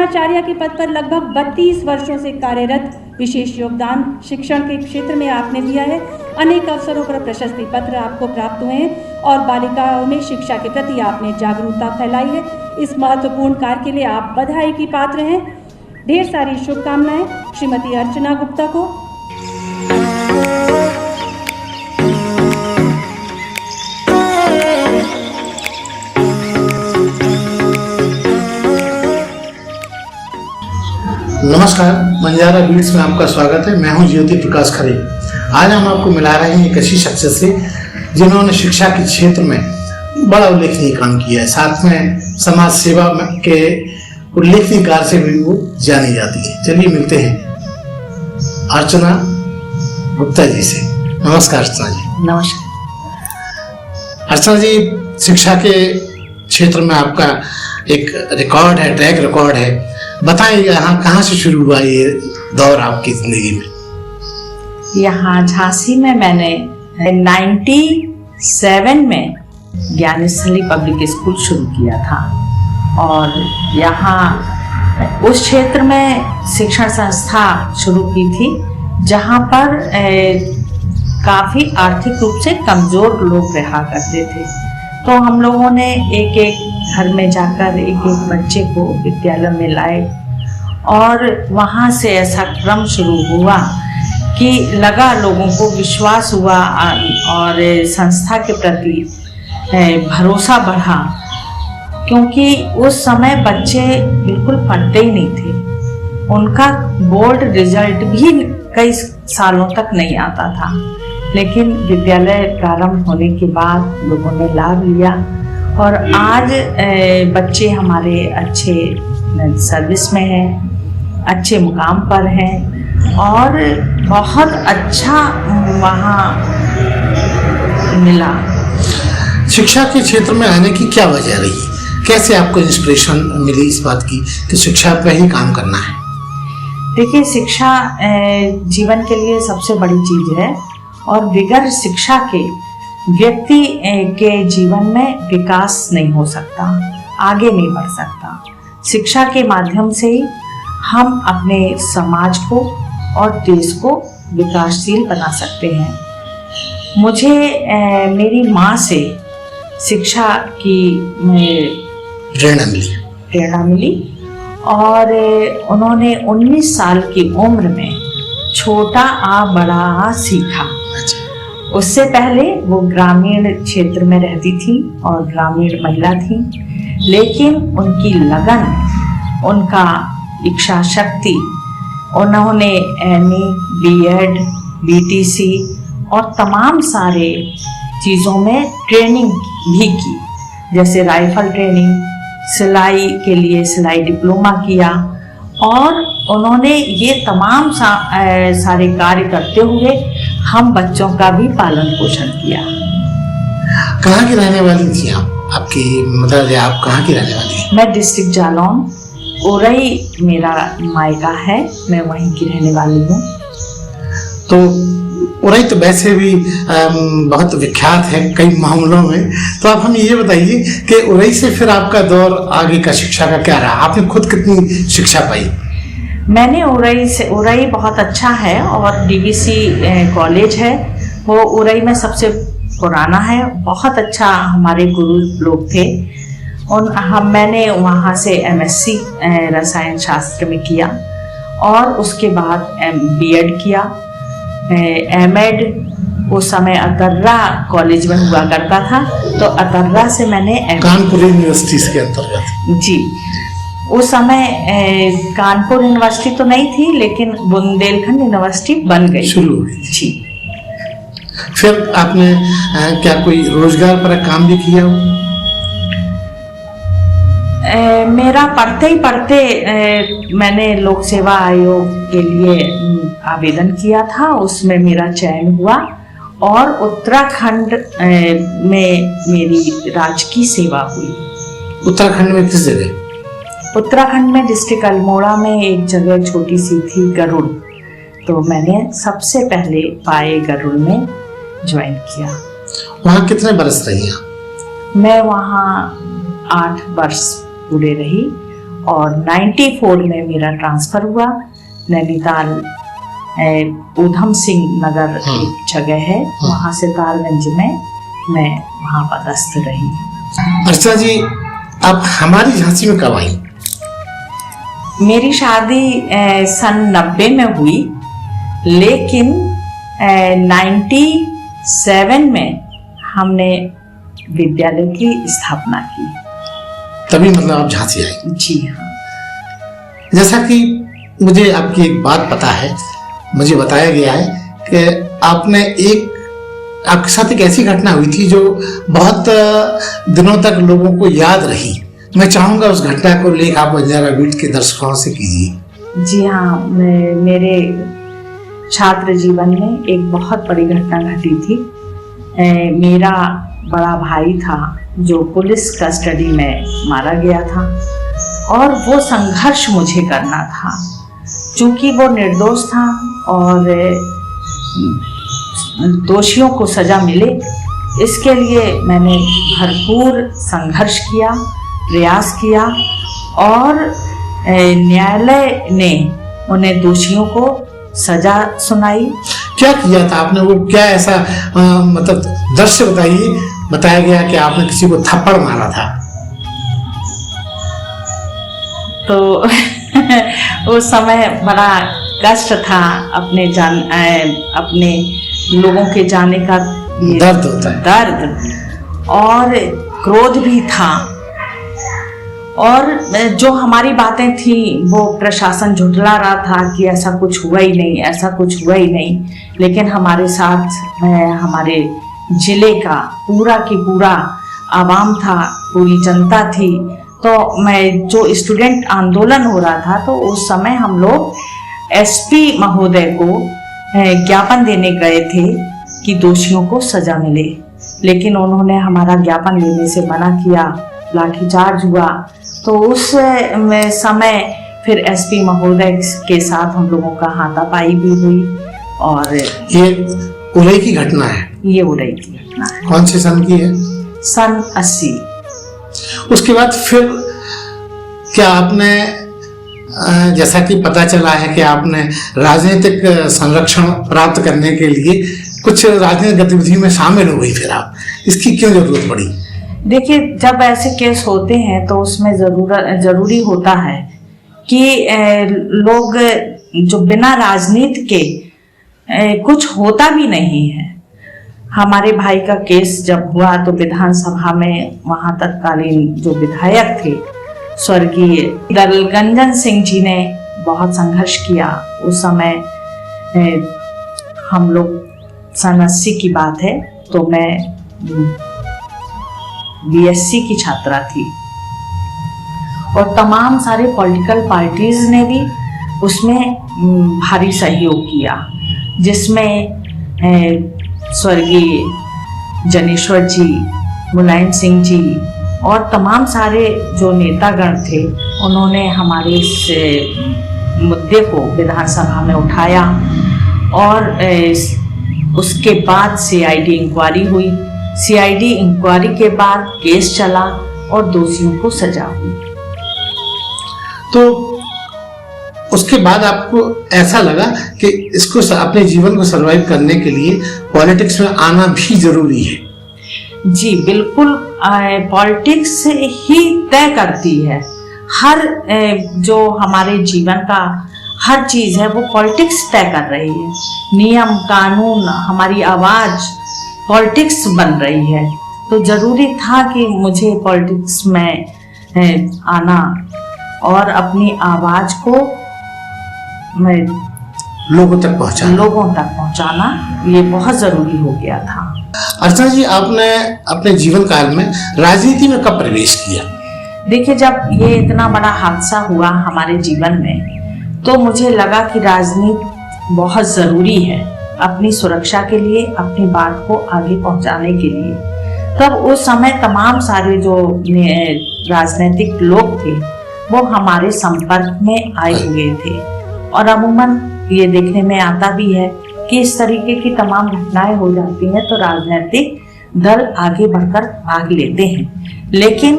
प्रधानाचार्य के पद पर लगभग 32 वर्षों से कार्यरत, विशेष योगदान शिक्षण के क्षेत्र में आपने दिया है। अनेक अवसरों पर प्रशस्ति पत्र आपको प्राप्त हुए हैं और बालिकाओं में शिक्षा के प्रति आपने जागरूकता फैलाई है। इस महत्वपूर्ण कार्य के लिए आप बधाई की पात्र हैं। ढेर सारी शुभकामनाएं श्रीमती अर्चना गुप्ता को। नमस्कार, बंजारा बीट्स में आपका स्वागत है। मैं हूं ज्योति प्रकाश खरे। आज हम आपको मिला रहे हैं एक ऐसी शख्सियत से जिन्होंने शिक्षा के क्षेत्र में बड़ा उल्लेखनीय काम किया है, साथ में समाज सेवा के उल्लेखनीय कार्य से भी वो जानी जाती है। चलिए मिलते हैं अर्चना गुप्ता जी से। नमस्कार अर्चना जी। नमस्कार। अर्चना जी, शिक्षा के क्षेत्र में आपका एक रिकॉर्ड है, ट्रैक रिकॉर्ड है। बताइए यहाँ कहाँ से शुरू हुआ ये दौर आपकी जिंदगी में? यहाँ झांसी में मैंने 97 में ज्ञानेश्वरी पब्लिक स्कूल शुरू किया था और यहाँ उस क्षेत्र में शिक्षण संस्था शुरू की थी जहाँ पर काफ़ी आर्थिक रूप से कमज़ोर लोग रहा करते थे। तो हम लोगों ने एक एक घर में जाकर एक एक बच्चे को विद्यालय में लाए और वहाँ से ऐसा क्रम शुरू हुआ कि लगा, लोगों को विश्वास हुआ और संस्था के प्रति भरोसा बढ़ा, क्योंकि उस समय बच्चे बिल्कुल पढ़ते ही नहीं थे। उनका बोर्ड रिजल्ट भी कई सालों तक नहीं आता था, लेकिन विद्यालय प्रारंभ होने के बाद लोगों ने लाभ लिया और आज बच्चे हमारे अच्छे सर्विस में हैं, अच्छे मुकाम पर हैं और बहुत अच्छा वहाँ मिला। शिक्षा के क्षेत्र में आने की क्या वजह रही? कैसे आपको इंस्पिरेशन मिली इस बात की कि शिक्षा पर ही काम करना है? देखिए, शिक्षा जीवन के लिए सबसे बड़ी चीज़ है और बगैर शिक्षा के व्यक्ति के जीवन में विकास नहीं हो सकता, आगे नहीं बढ़ सकता। शिक्षा के माध्यम से ही हम अपने समाज को और देश को विकासशील बना सकते हैं। मुझे मेरी माँ से शिक्षा की प्रेरणा मिली और उन्होंने 19 साल की उम्र में छोटा आ बड़ा आ सीखा। उससे पहले वो ग्रामीण क्षेत्र में रहती थी और ग्रामीण महिला थी, लेकिन उनकी लगन, उनका इच्छा शक्ति, उन्होंने MA, B.Ed, BTC और तमाम सारे चीज़ों में ट्रेनिंग भी की, जैसे राइफल ट्रेनिंग, सिलाई के लिए सिलाई डिप्लोमा किया और उन्होंने ये तमाम सारे कार्य करते हुए हम बच्चों का भी पालन पोषण किया। कहाँ की रहने वाली थी आप? आपकी मतलब आप कहाँ की रहने वाली हैं? मैं डिस्ट्रिक्ट जालौन, उरई मेरा मायका है, मैं वहीं की रहने वाली हूँ। तो उरई तो वैसे भी बहुत विख्यात है कई मामलों में। तो आप हमें ये बताइए कि उरई से फिर आपका दौर आगे का शिक्षा का क्या रहा? आपने खुद कितनी शिक्षा पाई? मैंने उरई बहुत अच्छा है और DVC कॉलेज है, वो उरई में सबसे पुराना है। बहुत अच्छा हमारे गुरु लोग थे। मैंने वहाँ से MSc रसायन शास्त्र में किया और उसके बाद B.Ed किया। M.Ed उस समय अतर्रा कॉलेज में हुआ करता था, तो अतर्रा से मैंने कानपुर यूनिवर्सिटी के अंतर्गत। जी, उस समय कानपुर यूनिवर्सिटी तो नहीं थी, लेकिन बुंदेलखंड यूनिवर्सिटी बन गई, शुरू हुई जी। फिर आपने क्या कोई रोजगार पर काम भी किया? मेरा पढ़ते ही पढ़ते मैंने लोक सेवा आयोग के लिए आवेदन किया था, उसमें मेरा चयन हुआ और उत्तराखंड में मेरी राजकीय सेवा हुई। उत्तराखंड में किस जगह? उत्तराखंड में डिस्ट्रिक्ट अल्मोड़ा में एक जगह छोटी सी थी, गरुड़। तो मैंने सबसे पहले पाए गरुड़ में ज्वाइन किया। वहाँ कितने बरस रही हैं? मैं वहाँ 8 वर्ष पूरे रही और 94 में मेरा ट्रांसफ़र हुआ नैनीताल, ऊधम सिंह नगर एक जगह है, वहाँ से तारगंज में मैं वहाँ पदस्थ रही। अर्चना जी, आप हमारी झांसी में कब आई? मेरी शादी सन 90 में हुई, लेकिन 97 में हमने विद्यालय की स्थापना की। तभी मतलब आप झांसी आई? जी हाँ। जैसा कि मुझे आपकी एक बात पता है, मुझे बताया गया है कि आपके साथ एक ऐसी घटना हुई थी जो बहुत दिनों तक लोगों को याद रही। मैं चाहूंगा उस घटना को लेकर आप बंजारा बीट के दर्शकों से कीजिए। जी हाँ, मेरे छात्र जीवन में एक बहुत बड़ी घटना घटी थी। मेरा बड़ा भाई था जो पुलिस कस्टडी में मारा गया था, और वो संघर्ष मुझे करना था। चूंकि वो निर्दोष था और दोषियों को सजा मिले, इसके लिए मैंने भरपूर संघर्ष किया, प्रयास किया, और न्यायालय ने उन्हें दोषियों को सजा सुनाई। क्या किया था आपने? वो क्या ऐसा मतलब दृश्य बताइए। बताया गया कि आपने किसी को थप्पड़ मारा था। तो उस समय बड़ा कष्ट था, अपने लोगों के जाने का दर्द होता है, दर्द, और क्रोध भी था। और जो हमारी बातें थी वो प्रशासन झुठला रहा था कि ऐसा कुछ हुआ ही नहीं, ऐसा कुछ हुआ ही नहीं। लेकिन हमारे साथ हमारे जिले का पूरा की पूरा आवाम था, पूरी जनता थी। तो मैं जो स्टूडेंट आंदोलन हो रहा था, तो उस समय हम लोग एसपी महोदय को ज्ञापन देने गए थे कि दोषियों को सजा मिले, लेकिन उन्होंने हमारा ज्ञापन लेने से मना किया। लाठीचार्ज हुआ। तो उस समय फिर एसपी महोदय के साथ हम लोगों का हाथापाई भी हुई। और ये उलई की घटना है? ये उलई की घटना है। कौन से सन की है? सन 80। उसके बाद फिर क्या आपने, जैसा कि पता चला है कि आपने राजनीतिक संरक्षण प्राप्त करने के लिए कुछ राजनीतिक गतिविधियों में शामिल हो गई, फिर आप इसकी क्यों जरूरत पड़ी? देखिए, जब ऐसे केस होते हैं तो उसमें जरूरी होता है कि लोग जो बिना राजनीति के कुछ होता भी नहीं है। हमारे भाई का केस जब हुआ तो विधानसभा में वहाँ तत्कालीन जो विधायक थे स्वर्गीय दलगंजन सिंह जी ने बहुत संघर्ष किया। उस समय हम लोग सन 80 की बात है, तो मैं बीएससी की छात्रा थी, और तमाम सारे पॉलिटिकल पार्टीज ने भी उसमें भारी सहयोग किया, जिसमें स्वर्गीय जनेश्वर जी, मुलायम सिंह जी और तमाम सारे जो नेतागण थे, उन्होंने हमारे इस मुद्दे को विधानसभा में उठाया। और उसके बाद सीआईडी इंक्वायरी हुई। सीआईडी इंक्वायरी के बाद केस चला और दोषियों को सजा हुई। तो उसके बाद आपको ऐसा लगा कि इसको अपने जीवन को सर्वाइव करने के लिए पॉलिटिक्स में आना भी जरूरी है? जी बिल्कुल, पॉलिटिक्स ही तय करती है हर जो हमारे जीवन का हर चीज है, वो पॉलिटिक्स तय कर रही है। नियम कानून, हमारी आवाज पॉलिटिक्स बन रही है। तो जरूरी था कि मुझे पॉलिटिक्स में आना और अपनी आवाज को लोगों तक पहुंचाना ये बहुत जरूरी हो गया था। अर्चना जी, आपने अपने जीवन काल में राजनीति में कब प्रवेश किया? देखिए, जब ये इतना बड़ा हादसा हुआ हमारे जीवन में, तो मुझे लगा कि राजनीति बहुत जरूरी है अपनी सुरक्षा के लिए, अपनी बात को आगे पहुंचाने के लिए। तब उस समय तमाम सारे जो राजनीतिक लोग थे वो हमारे संपर्क में आए हुए थे, और अमूमन ये देखने में आता भी है कि इस तरीके की तमाम घटनाएं हो जाती हैं तो राजनीतिक दल आगे बढ़कर भाग लेते हैं। लेकिन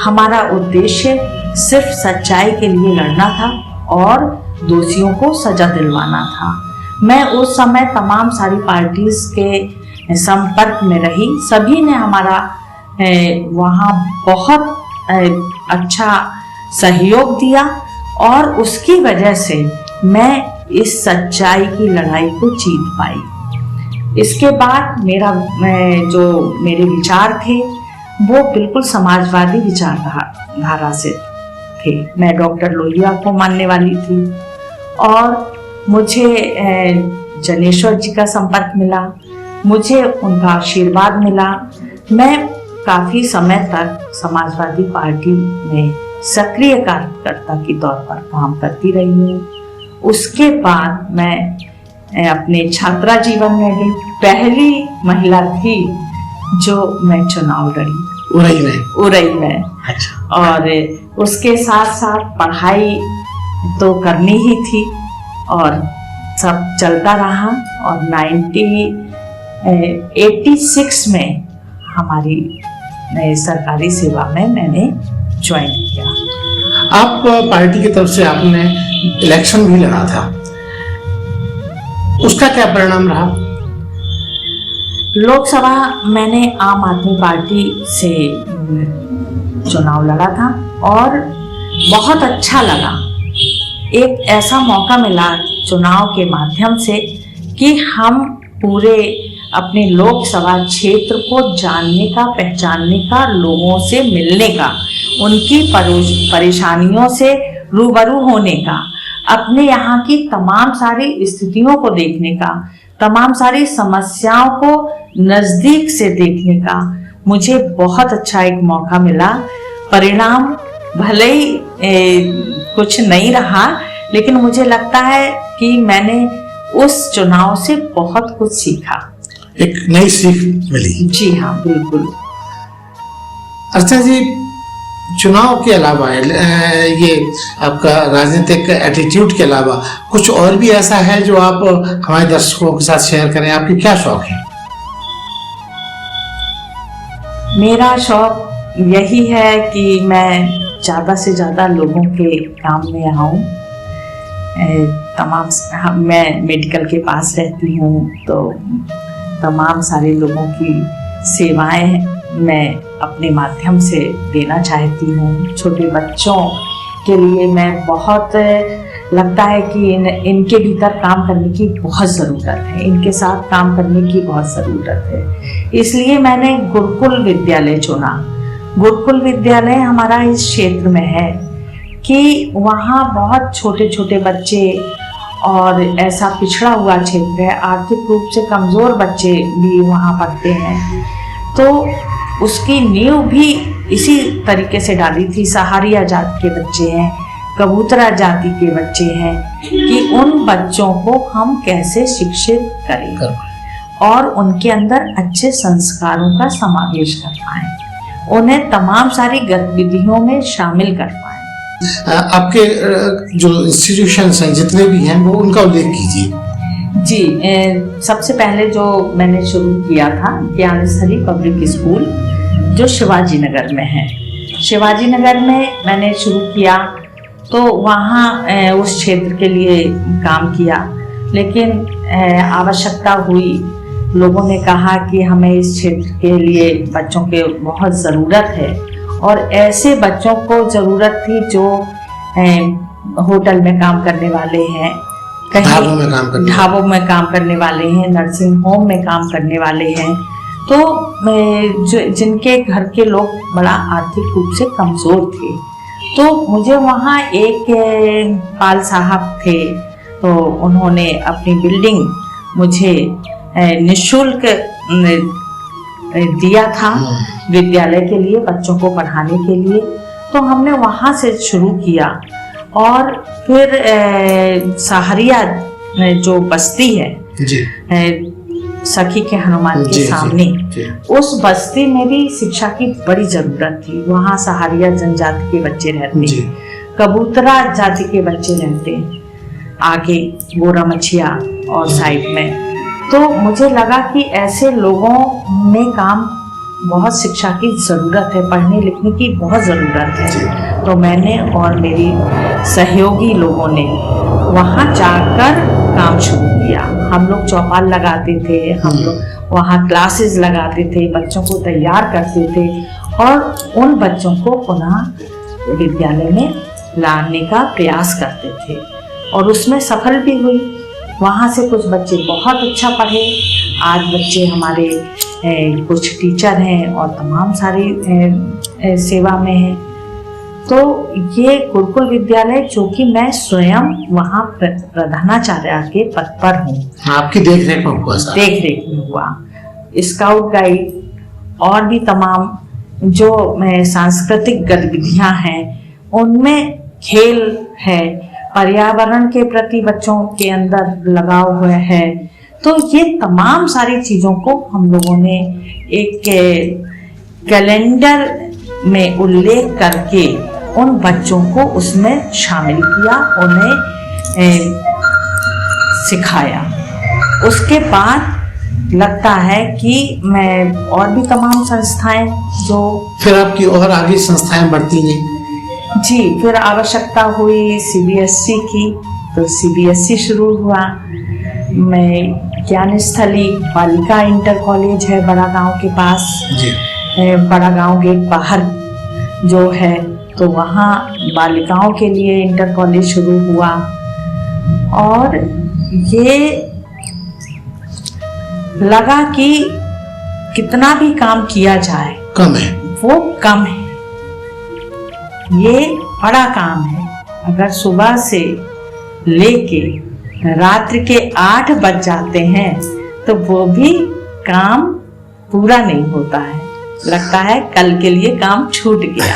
हमारा उद्देश्य सिर्फ सच्चाई के लिए लड़ना था और दोषियों को सजा दिलवाना था। मैं उस समय तमाम सारी पार्टीज के संपर्क में रही। सभी ने हमारा वहाँ बहुत अच्छा सहयोग दिया और उसकी वजह से मैं इस सच्चाई की लड़ाई को जीत पाई। इसके बाद मेरे विचार थे वो बिल्कुल समाजवादी विचारधारा से थे। मैं डॉक्टर लोहिया को मानने वाली थी और मुझे जनेश्वर जी का संपर्क मिला, मुझे उनका आशीर्वाद मिला। मैं काफ़ी समय तक समाजवादी पार्टी में सक्रिय कार्यकर्ता के तौर पर काम करती रही हूँ। उसके बाद मैं अपने छात्रा जीवन में भी पहली महिला थी जो मैं चुनाव लड़ी उरई में। अच्छा। और उसके साथ साथ पढ़ाई तो करनी ही थी और सब चलता रहा और 1986 में हमारी सरकारी सेवा में मैंने ज्वाइन किया। आप पार्टी की तरफ से आपने इलेक्शन भी लड़ा था, उसका क्या परिणाम रहा? लोकसभा मैंने आम आदमी पार्टी से चुनाव लड़ा था और बहुत अच्छा लगा। एक ऐसा मौका मिला चुनाव के माध्यम से कि हम पूरे अपने लोकसभा क्षेत्र को जानने का, पहचानने का, लोगों से मिलने का, उनकी परेशानियों से रूबरू होने का, अपने यहाँ की तमाम सारी स्थितियों को देखने का, तमाम सारी समस्याओं को नज़दीक से देखने का मुझे बहुत अच्छा एक मौका मिला। परिणाम भले ही कुछ नहीं रहा, लेकिन मुझे लगता है कि मैंने उस चुनाव से बहुत कुछ सीखा, एक नई सीख मिली। जी हाँ, बिल्कुल। अर्चना जी, चुनाव के अलावा ये आपका राजनीतिक एटीट्यूड के अलावा कुछ और भी ऐसा है जो आप हमारे दर्शकों के साथ शेयर करें? आपके क्या शौक है? मेरा शौक यही है कि मैं ज़्यादा से ज़्यादा लोगों के काम में आऊँ। मैं मेडिकल के पास रहती हूँ तो तमाम सारे लोगों की सेवाएं मैं अपने माध्यम से देना चाहती हूँ। छोटे बच्चों के लिए मैं बहुत लगता है कि इनके भीतर काम करने की बहुत ज़रूरत है, इनके साथ काम करने की बहुत ज़रूरत है। इसलिए मैंने गुरुकुल विद्यालय चुना। गुरुकुल विद्यालय हमारा इस क्षेत्र में है कि वहाँ बहुत छोटे छोटे बच्चे और ऐसा पिछड़ा हुआ क्षेत्र है, आर्थिक रूप से कमज़ोर बच्चे भी वहाँ पढ़ते हैं। तो उसकी नींव भी इसी तरीके से डाली थी। सहारिया जाति के बच्चे हैं, कबूतरा जाति के बच्चे हैं, कि उन बच्चों को हम कैसे शिक्षित करें और उनके अंदर अच्छे संस्कारों का समावेश कर पाएं, उन्हें तमाम सारी गतिविधियों में शामिल कर पाएं। आपके जो इंस्टीट्यूशंस हैं जितने भी हैं वो उनका उल्लेख कीजिए। जी, सबसे पहले जो मैंने शुरू किया था ज्ञानस्थली पब्लिक स्कूल, जो शिवाजी नगर में है। शिवाजी नगर में मैंने शुरू किया तो वहाँ उस क्षेत्र के लिए काम किया, लेकिन आवश्यकता हुई, लोगों ने कहा कि हमें इस क्षेत्र के लिए बच्चों के बहुत ज़रूरत है और ऐसे बच्चों को ज़रूरत थी जो होटल में काम करने वाले हैं, कहीं ढाबों में काम करने वाले हैं, नर्सिंग होम में काम करने वाले हैं, तो जिनके घर के लोग बड़ा आर्थिक रूप से कमज़ोर थे। तो मुझे वहाँ एक पाल साहब थे, तो उन्होंने अपनी बिल्डिंग मुझे निःशुल्क दिया था विद्यालय के लिए, बच्चों को पढ़ाने के लिए। तो हमने वहाँ से शुरू किया और फिर सहारिया जो बस्ती है जी, सखी के हनुमान के सामने, उस बस्ती में भी शिक्षा की बड़ी जरूरत थी। वहाँ सहारिया जनजाति के बच्चे रहते, कबूतरा जाति के बच्चे रहते, आगे गोरा मछिया और साइड में। तो मुझे लगा कि ऐसे लोगों में काम बहुत शिक्षा की ज़रूरत है, पढ़ने लिखने की बहुत ज़रूरत है। तो मैंने और मेरी सहयोगी लोगों ने वहाँ जाकर काम शुरू किया। हम लोग चौपाल लगाते थे, हम लोग वहाँ क्लासेस लगाते थे, बच्चों को तैयार करते थे और उन बच्चों को पुनः विद्यालय में लाने का प्रयास करते थे और उसमें सफल भी हुई। वहाँ से कुछ बच्चे बहुत अच्छा पढ़े। आज बच्चे हमारे कुछ टीचर हैं और तमाम सारी सेवा में हैं। तो ये गुरुकुल विद्यालय, जो कि मैं स्वयं वहाँ प्रधानाचार्य के पद पर हूँ, आपकी देख रेख में हुआ? देख में हुआ। स्काउट गाइड और भी तमाम जो सांस्कृतिक गतिविधियाँ हैं, उनमें खेल है, पर्यावरण के प्रति बच्चों के अंदर लगाव हुआ है। तो ये तमाम सारी चीज़ों को हम लोगों ने एक कैलेंडर में उल्लेख करके उन बच्चों को उसमें शामिल किया, उन्हें सिखाया। उसके बाद लगता है कि मैं और भी तमाम संस्थाएं जो फिर आपकी और आगे संस्थाएं बढ़ती गई? जी, फिर आवश्यकता हुई सीबीएसई की, तो सीबीएसई शुरू हुआ। मैं ज्ञानस्थली बालिका इंटर कॉलेज है बड़ा गांव के पास जी, बड़ा गांव गेट बाहर जो है, तो वहाँ बालिकाओं के लिए इंटर कॉलेज शुरू हुआ। और ये लगा कि कितना भी काम किया जाए कम है, वो कम है। ये बड़ा काम है। अगर सुबह से लेके रात्रि के 8 बज जाते हैं तो वो भी काम पूरा नहीं होता है, लगता है कल के लिए काम छूट गया।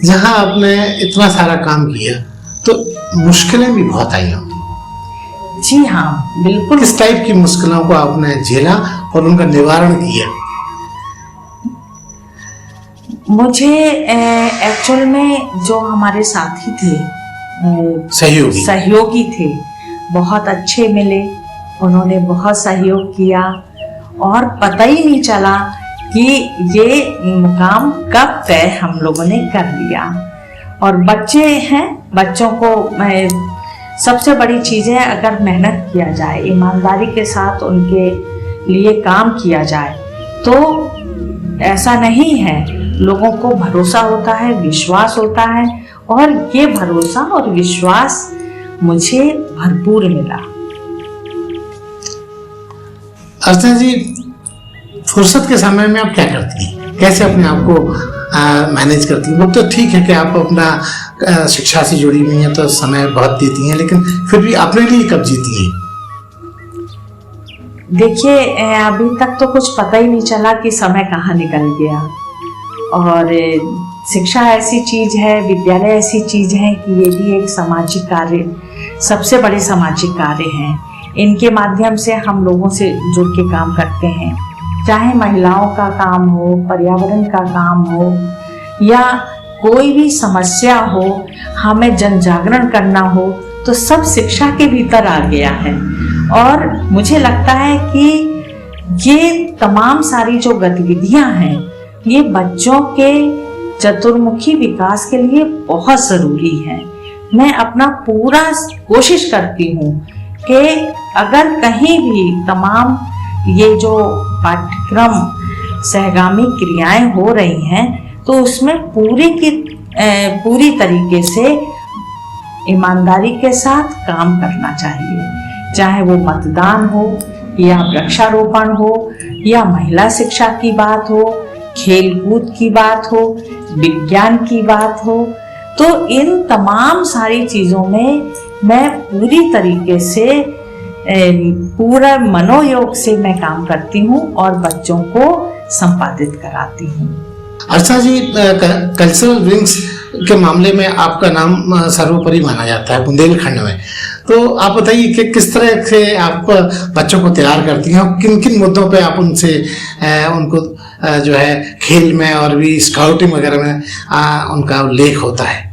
जहाँ आपने इतना सारा काम किया तो मुश्किलें भी बहुत आई होंगी। जी हाँ, बिल्कुल। किस टाइप की मुश्किलों को आपने झेला और उनका निवारण किया? मुझे एक्चुअल में जो हमारे साथी थे, सहयोगी थे, बहुत अच्छे मिले। उन्होंने बहुत सहयोग किया और पता ही नहीं चला कि ये मुकाम कब तय हम लोगों ने कर लिया। और बच्चे हैं, बच्चों को सबसे बड़ी चीज़ है, अगर मेहनत किया जाए, ईमानदारी के साथ उनके लिए काम किया जाए तो ऐसा नहीं है। लोगों को भरोसा होता है, विश्वास होता है, और ये भरोसा और विश्वास मुझे भरपूर मिला। अर्चना जी, फुर्सत के समय में आप क्या करती हैं? कैसे अपने आप को मैनेज करती हैं? वो तो ठीक है कि आप अपना शिक्षा से जुड़ी हुई हैं तो समय बहुत देती हैं, लेकिन फिर भी अपने लिए कब जीती हैं? देखिए, अभी तक तो कुछ पता ही नहीं चला कि समय कहाँ निकल गया। और शिक्षा ऐसी चीज़ है, विद्यालय ऐसी चीज़ है कि ये भी एक सामाजिक कार्य, सबसे बड़े सामाजिक कार्य हैं। इनके माध्यम से हम लोगों से जुड़ के काम करते हैं, चाहे महिलाओं का काम हो, पर्यावरण का काम हो, या कोई भी समस्या हो, हमें जन जागरण करना हो, तो सब शिक्षा के भीतर आ गया है। और मुझे लगता है कि ये तमाम सारी जो गतिविधियां हैं, ये बच्चों के चतुर्मुखी विकास के लिए बहुत ज़रूरी है। मैं अपना पूरा कोशिश करती हूँ कि अगर कहीं भी तमाम ये जो पाठ्यक्रम सहगामी क्रियाएं हो रही हैं, तो उसमें पूरी तरीके से ईमानदारी के साथ काम करना चाहिए। चाहे वो मतदान हो, या वृक्षारोपण हो, या महिला शिक्षा की बात हो, खेलकूद की बात हो, विज्ञान की बात हो, तो इन तमाम सारी चीज़ों में मैं पूरी तरीके से पूरा मनोयोग से मैं काम करती हूँ और बच्चों को संपादित कराती हूँ। अर्चना जी, कल्चरल विंग्स के मामले में आपका नाम सर्वोपरि माना जाता है बुंदेलखंड में। तो आप बताइए कि किस तरह से आप बच्चों को तैयार करती हैं और किन किन मुद्दों पे आप उनसे उनको जो है खेल में और भी स्काउटिंग वगैरह में उनका उल्लेख होता है?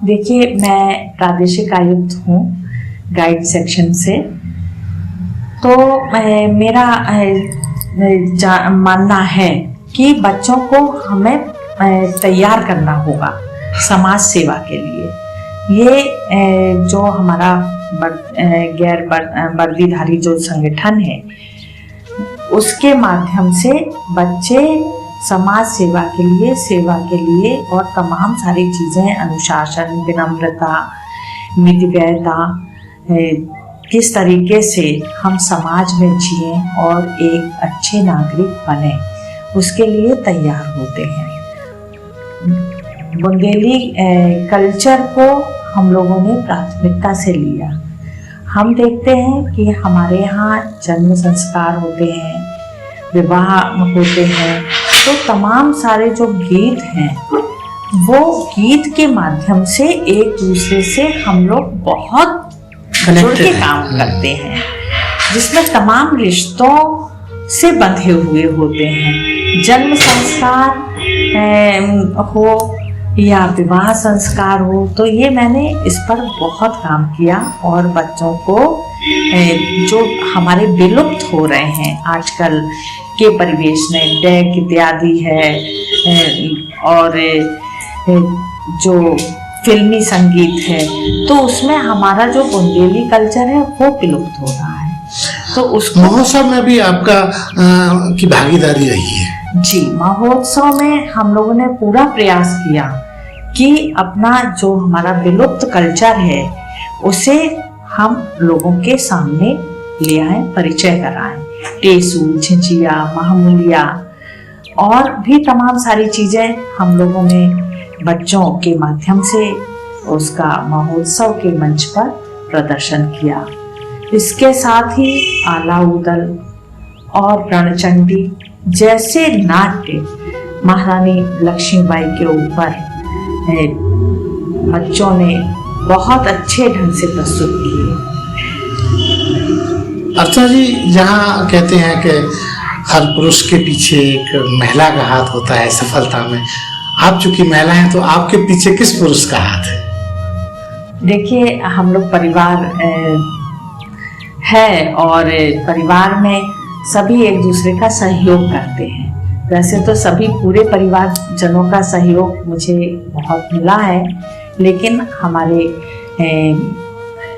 देखिए, मैं प्रादेशिक आयुक्त हूँ गाइड सेक्शन से, तो मेरा मानना है कि बच्चों को हमें तैयार करना होगा समाज सेवा के लिए। ये जो हमारा गैर वर्दीधारी जो संगठन है उसके माध्यम से बच्चे समाज सेवा के लिए और तमाम सारी चीज़ें, अनुशासन, विनम्रता, मितव्ययता, किस तरीके से हम समाज में जिएं और एक अच्छे नागरिक बने, उसके लिए तैयार होते हैं। बुंदेली कल्चर को हम लोगों ने प्राथमिकता से लिया। हम देखते हैं कि हमारे यहाँ जन्म संस्कार होते हैं, विवाह होते हैं, तो तमाम सारे जो गीत हैं वो गीत के माध्यम से एक दूसरे से हम लोग बहुत जुड़ के काम करते हैं, जिसमें तमाम रिश्तों से बंधे हुए होते हैं। जन्म संस्कार हो या विवाह संस्कार हो, तो ये मैंने इस पर बहुत काम किया और बच्चों को जो हमारे विलुप्त हो रहे हैं आजकल के परिवेश में, डेक इत्यादि है और जो फिल्मी संगीत है, तो उसमें हमारा जो बुंदेली कल्चर है वो विलुप्त हो रहा है। तो उस महोत्सव में भी आपका की भागीदारी रही है? जी, महोत्सव में हम लोगों ने पूरा प्रयास किया कि अपना जो हमारा विलुप्त कल्चर है उसे हम लोगों के सामने ले आए, परिचय कराएं। टेसू, झिझिया, महामूलिया और भी तमाम सारी चीज़ें हम लोगों ने बच्चों के माध्यम से उसका महोत्सव के मंच पर प्रदर्शन किया। इसके साथ ही आला उदल और रणचंडी जैसे नाट्य महारानी लक्ष्मीबाई के ऊपर बच्चों ने बहुत अच्छे ढंग से प्रस्तुत किए। अर्चना जी, जहाँ कहते हैं कि हर पुरुष के पीछे एक महिला का हाथ होता है सफलता में, आप चूंकि महिला हैं तो आपके पीछे किस पुरुष का हाथ है? देखिए, हम लोग परिवार है और परिवार में सभी एक दूसरे का सहयोग करते हैं। वैसे तो सभी पूरे परिवार जनों का सहयोग मुझे बहुत मिला है, लेकिन हमारे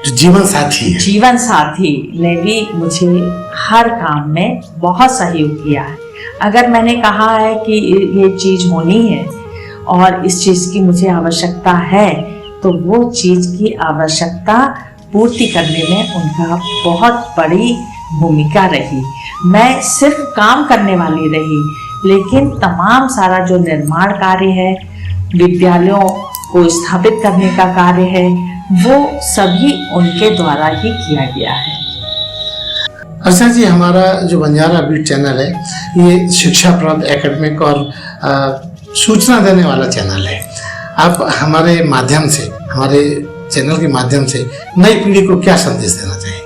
जीवन साथी ने भी मुझे हर काम में बहुत सहयोग किया है। अगर मैंने कहा है कि ये चीज़ होनी है और इस चीज़ की मुझे आवश्यकता है, तो वो चीज़ की आवश्यकता पूर्ति करने में उनका बहुत बड़ी भूमिका रही। मैं सिर्फ काम करने वाली रही, लेकिन तमाम सारा जो निर्माण कार्य है, विद्यालयों को स्थापित करने का कार्य है, वो सभी उनके द्वारा ही किया गया है। अच्छा जी, हमारा जो बंजारा बीट चैनल है ये शिक्षाप्रद, एकेडमिक और सूचना देने वाला चैनल है। आप हमारे माध्यम से, हमारे चैनल के माध्यम से नई पीढ़ी को क्या संदेश देना चाहेंगे?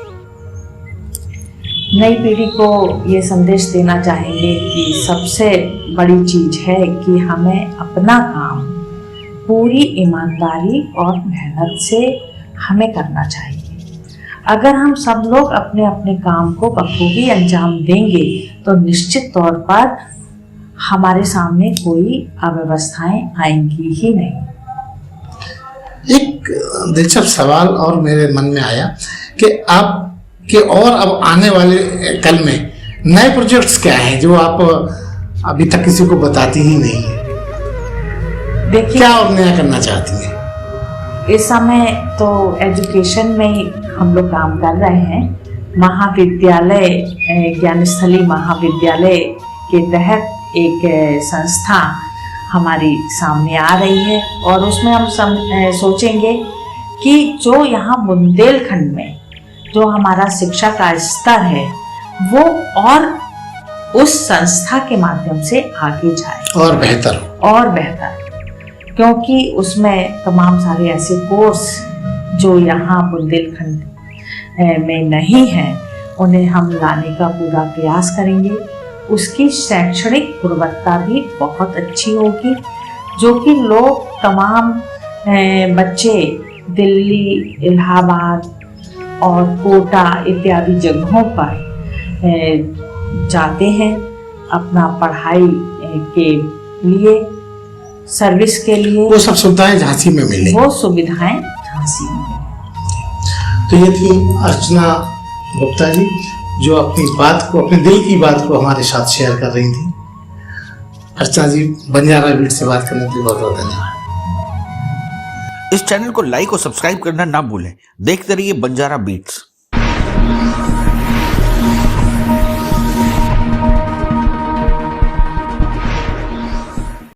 नई पीढ़ी को ये संदेश देना चाहेंगे कि सबसे बड़ी चीज़ है कि हमें अपना काम पूरी ईमानदारी और मेहनत से हमें करना चाहिए। अगर हम सब लोग अपने अपने काम को बखूबी अंजाम देंगे तो निश्चित तौर पर हमारे सामने कोई अव्यवस्थाएं आएंगी ही नहीं। एक दिलचस्प सवाल और मेरे मन में आया कि आप के और अब आने वाले कल में नए प्रोजेक्ट्स क्या हैं जो आप अभी तक किसी को बताती ही नहीं है? देखिए, क्या और नया करना चाहती हैं? इस समय तो एजुकेशन में ही हम लोग काम कर रहे हैं। महाविद्यालय, ज्ञानस्थली महाविद्यालय के तहत एक संस्था हमारी सामने आ रही है और उसमें हम सोचेंगे कि जो यहाँ बुंदेलखंड में जो हमारा शिक्षा का स्तर है वो और उस संस्था के माध्यम से आगे जाए और बेहतर, क्योंकि उसमें तमाम सारे ऐसे कोर्स जो यहाँ बुंदेलखंड में नहीं हैं उन्हें हम लाने का पूरा प्रयास करेंगे। उसकी शैक्षणिक गुणवत्ता भी बहुत अच्छी होगी, जो कि लोग तमाम बच्चे दिल्ली, इलाहाबाद और कोटा इत्यादि जगहों पर जाते हैं अपना पढ़ाई के लिए, सर्विस के लिए, वो सब सुविधाएं झांसी में मिले। वो सुविधाएं झांसी में। तो ये थी अर्चना गुप्ता जी, जो अपनी बात को, अपने दिल की बात को हमारे साथ शेयर कर रही थी। अर्चना जी, बंजारा बीट से बात करने के लिए बहुत बहुत धन्यवाद। इस चैनल को लाइक और सब्सक्राइब करना ना भूलें। देखते रहिए बंजारा बीट्स।